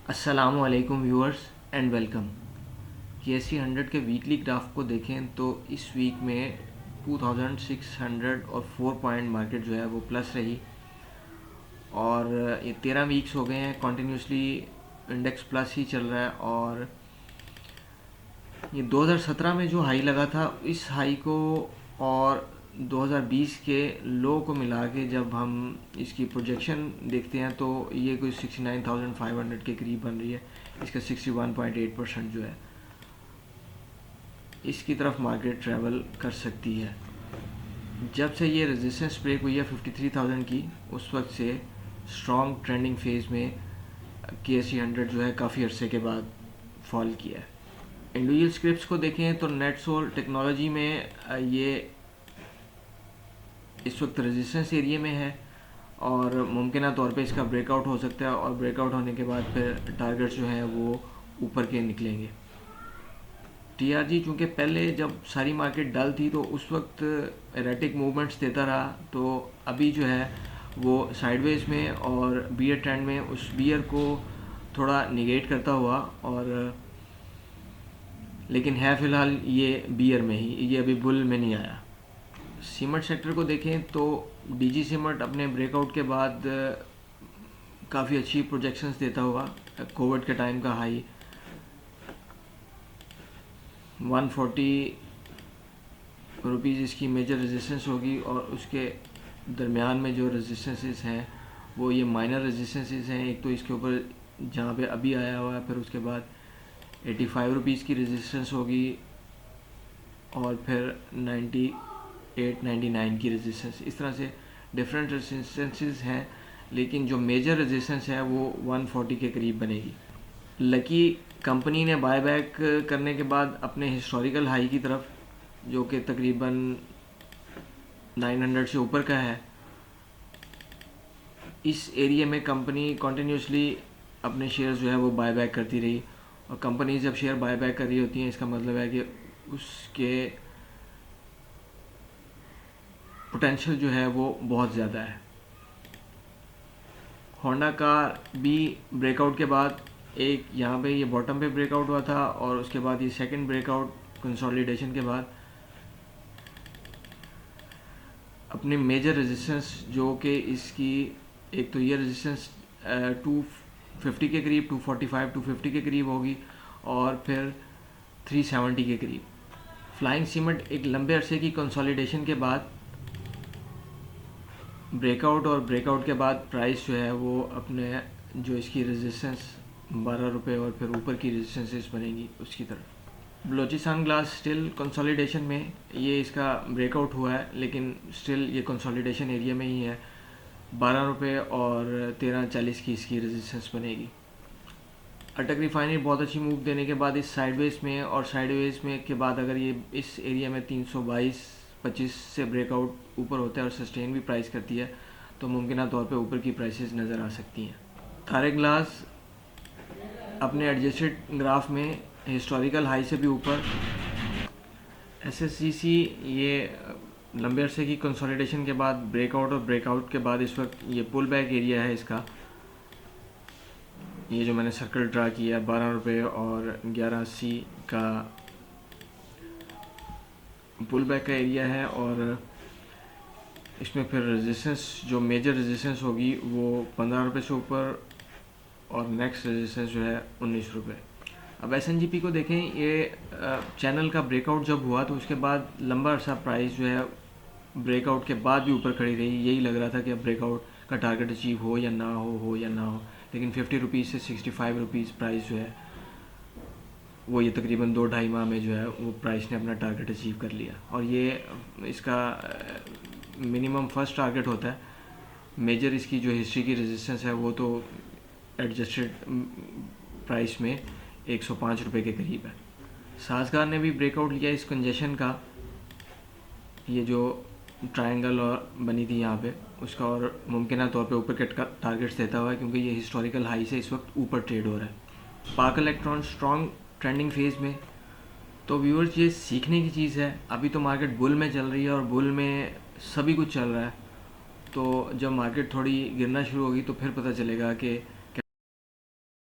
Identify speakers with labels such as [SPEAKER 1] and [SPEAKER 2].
[SPEAKER 1] अस्सलामुअलैकुम viewers and welcome. KSE 100 के weekly graph को देखें तो इस वीक में 2604 पॉइंट मार्केट जो है वो प्लस रही और ये 13 वीक्स हो गए हैं कंटिन्यूसली इंडेक्स प्लस ही चल रहा है। और ये 2017 में जो हाई लगा था इस हाई को और 2020 के लो को मिला के जब हम इसकी प्रोजेक्शन देखते हैं तो ये कोई 69,500 के करीब बन रही है। इसका 61.8% जो है इसकी तरफ मार्केट ट्रैवल कर सकती है। जब से ये रेजिस्टेंस ब्रेक हुई है 53,000 की, उस वक्त से स्ट्रॉन्ग ट्रेंडिंग फेज में KSE 100 जो है काफ़ी अरसे के बाद फॉल किया है। इंडिविजुअल स्क्रिप्ट्स को देखें तो नेटसोल टेक्नोलॉजी में ये इस वक्त रेजिस्टेंस एरिया में है और मुमकिन तौर पे इसका ब्रेकआउट हो सकता है और ब्रेकआउट होने के बाद फिर टारगेट्स जो हैं वो ऊपर के निकलेंगे। TRG चूँकि पहले जब सारी मार्केट डल थी तो उस वक्त एरेटिक मूवमेंट्स देता रहा, तो अभी जो है वो साइडवेज में और बियर ट्रेंड में उस बियर को थोड़ा निगेट करता हुआ और लेकिन है फ़िलहाल ये बियर में ही, ये अभी बुल में नहीं आया। सीमेंट सेक्टर को देखें तो DG सीमेंट अपने ब्रेकआउट के बाद काफ़ी अच्छी प्रोजेक्शंस देता हुआ कोविड के टाइम का हाई 140 रुपीज़ इसकी मेजर रेजिस्टेंस होगी और उसके दरमियान में जो रेजिस्टेंसेस हैं वो ये माइनर रेजिस्टेंसेस हैं। एक तो इसके ऊपर जहाँ पे अभी आया हुआ है, फिर उसके बाद 85 रुपीज़ की रेजिस्टेंस होगी और फिर 98-99 की रेजिस्टेंस। इस तरह से डिफरेंट रेजिस्टेंसेस हैं, लेकिन जो मेजर रेजिस्टेंस है वो 140 के करीब बनेगी। लकी कंपनी ने बायबैक करने के बाद अपने हिस्टोरिकल हाई की तरफ, जो कि तकरीबन 900 से ऊपर का है, इस एरिया में कंपनी कंटिन्यूसली अपने शेयर्स जो है वो बायबैक करती रही। और कंपनी जब शेयर बायबैक कर रही होती हैं इसका मतलब है कि उसके पोटेंशियल जो है वो बहुत ज़्यादा है। होंडा कार भी ब्रेकआउट के बाद एक यहाँ पे ये बॉटम पे ब्रेकआउट हुआ था और उसके बाद ये सेकंड ब्रेकआउट कंसोलिडेशन के बाद अपने मेजर रेजिस्टेंस जो कि इसकी एक तो ये रेजिस्टेंस 250 के करीब, 245 250 के करीब होगी और फिर 370 के करीब। फ्लाइंग सीमेंट एक लंबे अरसे की कंसोलिडेशन के बाद ब्रेकआउट और ब्रेकआउट के बाद प्राइस जो है वो अपने जो इसकी रेजिस्टेंस 12 रुपये और फिर ऊपर की रेजिस्टेंसेस बनेगी उसकी तरफ। बलोचिस्तान ग्लास स्टिल कंसोलिडेशन में, ये इसका ब्रेकआउट हुआ है लेकिन स्टिल ये कंसोलिडेशन एरिया में ही है। 12 रुपये और 13.40 की इसकी रेजिस्टेंस बनेगी। अटक रिफाइनरी बहुत अच्छी मूव देने के बाद इस साइडवेज में और साइडवेज में के बाद अगर ये इस एरिया में 322-25 से ब्रेकआउट ऊपर होता है और सस्टेन भी प्राइस करती है तो मुमकिन तौर पे ऊपर की प्राइसेस नज़र आ सकती हैं। थारे ग्लास अपने एडजस्टेड ग्राफ में हिस्टोरिकल हाई से भी ऊपर। SSCC ये लंबे अरसे की कंसोलिडेशन के बाद ब्रेकआउट और ब्रेकआउट के बाद इस वक्त ये पुल बैक एरिया है इसका। ये जो मैंने सर्कल ड्रा किया 12 रुपये और 1180 का पुल बैक का एरिया है और इसमें फिर रेजिस्टेंस जो मेजर रेजिस्टेंस होगी वो 15 रुपये से ऊपर और नेक्स्ट रेजिस्टेंस जो है 19 रुपये। अब SNGP को देखें, ये चैनल का ब्रेकआउट जब हुआ तो उसके बाद लंबा अरसा प्राइस जो है ब्रेकआउट के बाद भी ऊपर खड़ी रही। यही लग रहा था कि अब ब्रेकआउट का टारगेट अचीव हो या ना हो या ना हो, लेकिन 50 रुपीज़ से 65 रुपीज़ प्राइस जो है वो ये तकरीबन 2-2.5 माह में जो है वो प्राइस ने अपना टारगेट अचीव कर लिया। और ये इसका मिनिमम फर्स्ट टारगेट होता है। मेजर इसकी जो हिस्ट्री की रेजिस्टेंस है वो तो एडजस्टेड प्राइस में 105 रुपये के करीब है। साजगार ने भी ब्रेकआउट लिया इस कंजेशन का, ये जो ट्रायंगल और बनी थी यहाँ पे उसका, और मुमकिन तौर पे ऊपर के टारगेट्स देता हुआ है क्योंकि ये हिस्टोरिकल हाई से इस वक्त ऊपर ट्रेड हो रहा है। पाक इलेक्ट्रॉन स्ट्रॉन्ग ट्रेंडिंग फेज में। तो व्यूअर्स ये सीखने की चीज़ है। अभी तो मार्केट बुल में चल रही है और बुल में सभी कुछ चल रहा है, तो जब मार्केट थोड़ी गिरना शुरू होगी तो फिर पता चलेगा कि